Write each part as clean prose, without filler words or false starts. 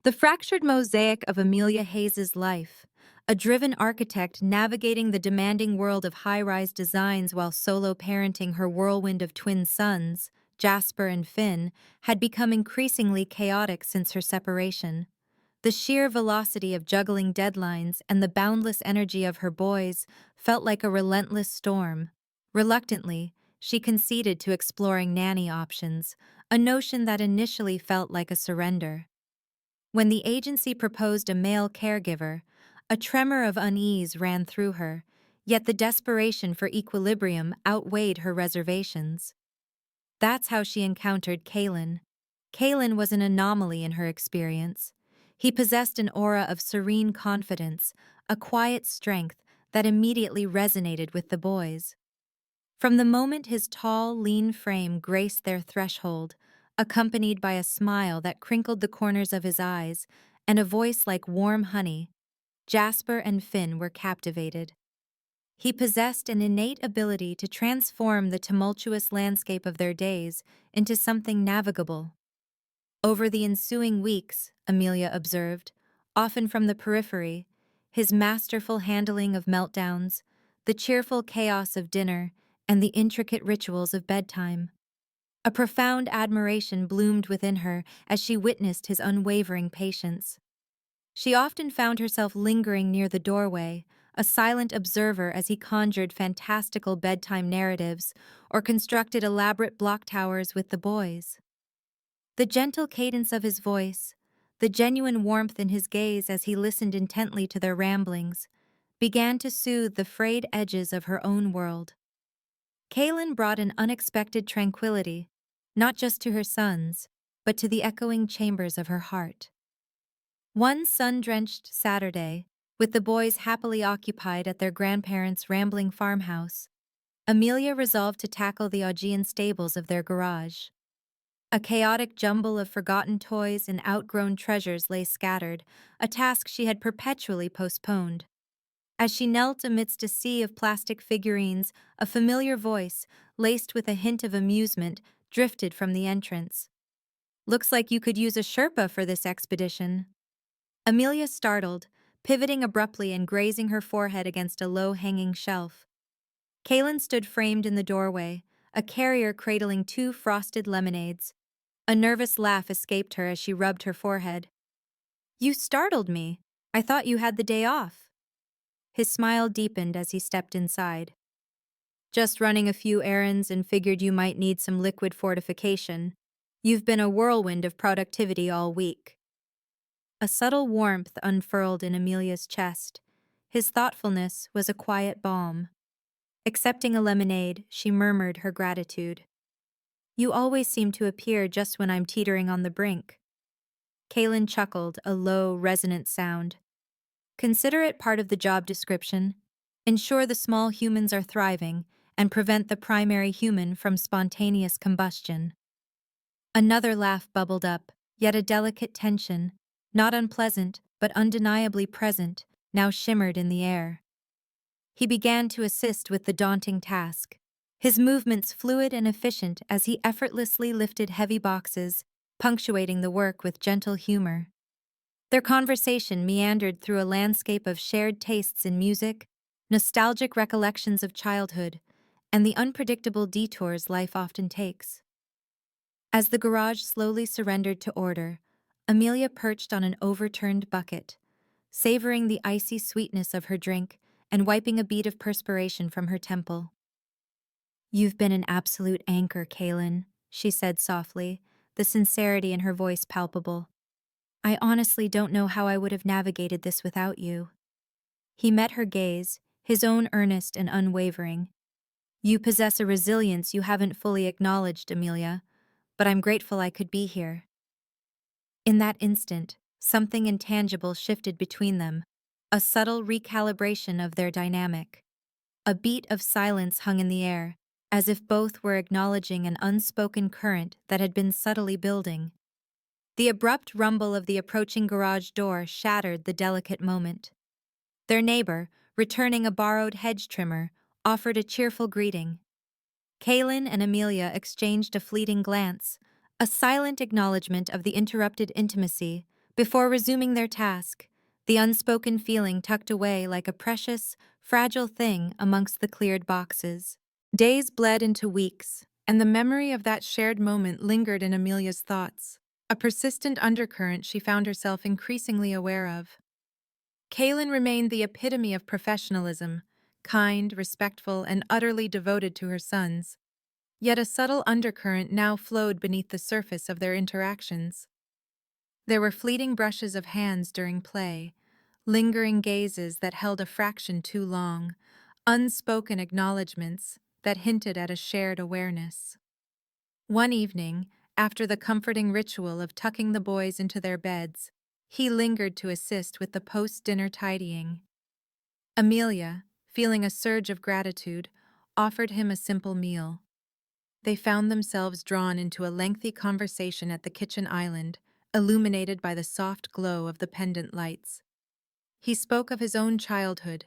The fractured mosaic of Amelia Hayes's life, a driven architect navigating the demanding world of high-rise designs while solo parenting her whirlwind of twin sons, Jasper and Finn, had become increasingly chaotic since her separation. The sheer velocity of juggling deadlines and the boundless energy of her boys felt like a relentless storm. Reluctantly, she conceded to exploring nanny options, a notion that initially felt like a surrender. When the agency proposed a male caregiver, a tremor of unease ran through her, yet the desperation for equilibrium outweighed her reservations. That's how she encountered Kaelen. Kaelen was an anomaly in her experience. He possessed an aura of serene confidence, a quiet strength that immediately resonated with the boys. From the moment his tall, lean frame graced their threshold, accompanied by a smile that crinkled the corners of his eyes and a voice like warm honey, Jasper and Finn were captivated. He possessed an innate ability to transform the tumultuous landscape of their days into something navigable. Over the ensuing weeks, Amelia observed, often from the periphery, his masterful handling of meltdowns, the cheerful chaos of dinner, and the intricate rituals of bedtime. A profound admiration bloomed within her as she witnessed his unwavering patience. She often found herself lingering near the doorway, a silent observer as he conjured fantastical bedtime narratives or constructed elaborate block towers with the boys. The gentle cadence of his voice, the genuine warmth in his gaze as he listened intently to their ramblings, began to soothe the frayed edges of her own world. Kaelen brought an unexpected tranquility, not just to her sons, but to the echoing chambers of her heart. One sun-drenched Saturday, with the boys happily occupied at their grandparents' rambling farmhouse, Amelia resolved to tackle the Augean stables of their garage. A chaotic jumble of forgotten toys and outgrown treasures lay scattered, a task she had perpetually postponed. As she knelt amidst a sea of plastic figurines, a familiar voice, laced with a hint of amusement, drifted from the entrance. "Looks like you could use a Sherpa for this expedition." Amelia startled, pivoting abruptly and grazing her forehead against a low-hanging shelf. Kaelen stood framed in the doorway, a carrier cradling 2 frosted lemonades. A nervous laugh escaped her as she rubbed her forehead. "You startled me. I thought you had the day off." His smile deepened as he stepped inside. "Just running a few errands and figured you might need some liquid fortification. You've been a whirlwind of productivity all week." A subtle warmth unfurled in Amelia's chest. His thoughtfulness was a quiet balm. Accepting a lemonade, she murmured her gratitude. "You always seem to appear just when I'm teetering on the brink." Kaelen chuckled, a low, resonant sound. "Consider it part of the job description. Ensure the small humans are thriving and prevent the primary human from spontaneous combustion." Another laugh bubbled up, yet a delicate tension, not unpleasant but undeniably present, now shimmered in the air. He began to assist with the daunting task, his movements fluid and efficient as he effortlessly lifted heavy boxes, punctuating the work with gentle humor. Their conversation meandered through a landscape of shared tastes in music, nostalgic recollections of childhood, and the unpredictable detours life often takes. As the garage slowly surrendered to order, Amelia perched on an overturned bucket, savoring the icy sweetness of her drink and wiping a bead of perspiration from her temple. "You've been an absolute anchor, Kaelen," she said softly, the sincerity in her voice palpable. "I honestly don't know how I would have navigated this without you." He met her gaze, his own earnest and unwavering. "You possess a resilience you haven't fully acknowledged, Amelia, but I'm grateful I could be here." In that instant, something intangible shifted between them, a subtle recalibration of their dynamic. A beat of silence hung in the air, as if both were acknowledging an unspoken current that had been subtly building. The abrupt rumble of the approaching garage door shattered the delicate moment. Their neighbor, returning a borrowed hedge trimmer, offered a cheerful greeting. Kaelen and Amelia exchanged a fleeting glance, a silent acknowledgement of the interrupted intimacy, Before resuming their task, the unspoken feeling tucked away like a precious, fragile thing amongst the cleared boxes. Days bled into weeks, and the memory of that shared moment lingered in Amelia's thoughts, a persistent undercurrent she found herself increasingly aware of. Kaelen remained the epitome of professionalism, kind, respectful, and utterly devoted to her sons, yet a subtle undercurrent now flowed beneath the surface of their interactions. There were fleeting brushes of hands during play, lingering gazes that held a fraction too long, unspoken acknowledgments that hinted at a shared awareness. One evening, after the comforting ritual of tucking the boys into their beds, he lingered to assist with the post-dinner tidying. Amelia, feeling a surge of gratitude, offered him a simple meal. They found themselves drawn into a lengthy conversation at the kitchen island, illuminated by the soft glow of the pendant lights. He spoke of his own childhood,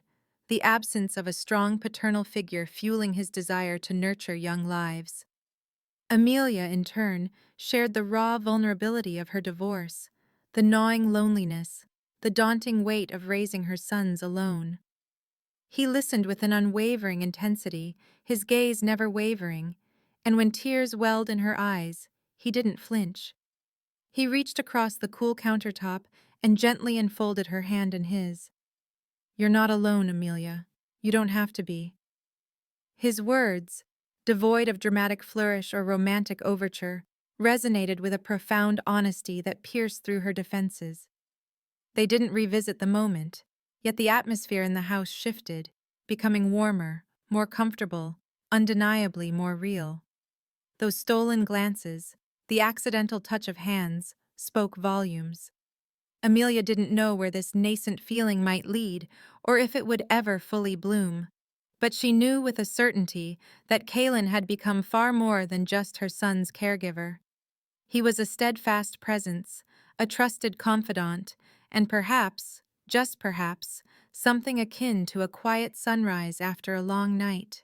the absence of a strong paternal figure fueling his desire to nurture young lives. Amelia, in turn, shared the raw vulnerability of her divorce, the gnawing loneliness, the daunting weight of raising her sons alone. He listened with an unwavering intensity, his gaze never wavering, and when tears welled in her eyes, he didn't flinch. He reached across the cool countertop and gently enfolded her hand in his. "You're not alone, Amelia. You don't have to be." His words, devoid of dramatic flourish or romantic overture, resonated with a profound honesty that pierced through her defenses. They didn't revisit the moment, yet the atmosphere in the house shifted, becoming warmer, more comfortable, undeniably more real. Those stolen glances, the accidental touch of hands, spoke volumes. Amelia didn't know where this nascent feeling might lead, or if it would ever fully bloom. But she knew with a certainty that Kaelen had become far more than just her son's caregiver. He was a steadfast presence, a trusted confidant, and perhaps, just perhaps, something akin to a quiet sunrise after a long night.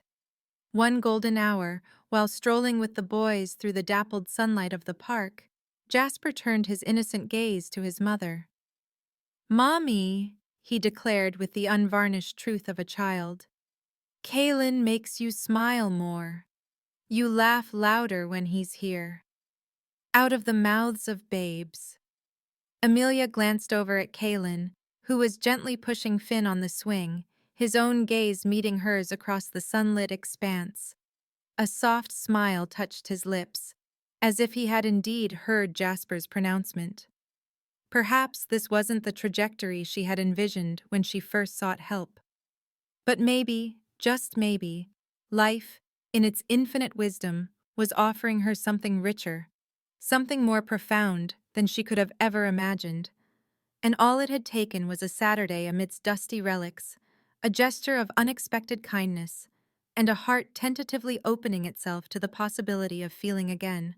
One golden hour, while strolling with the boys through the dappled sunlight of the park, Jasper turned his innocent gaze to his mother. "Mommy," he declared with the unvarnished truth of a child, "Kaelen makes you smile more. You laugh louder when he's here." Out of the mouths of babes. Amelia glanced over at Kaelen, who was gently pushing Finn on the swing, his own gaze meeting hers across the sunlit expanse. A soft smile touched his lips, as if he had indeed heard Jasper's pronouncement. Perhaps this wasn't the trajectory she had envisioned when she first sought help. But maybe, just maybe, life, in its infinite wisdom, was offering her something richer, something more profound than she could have ever imagined. And all it had taken was a Saturday amidst dusty relics, a gesture of unexpected kindness, and a heart tentatively opening itself to the possibility of feeling again.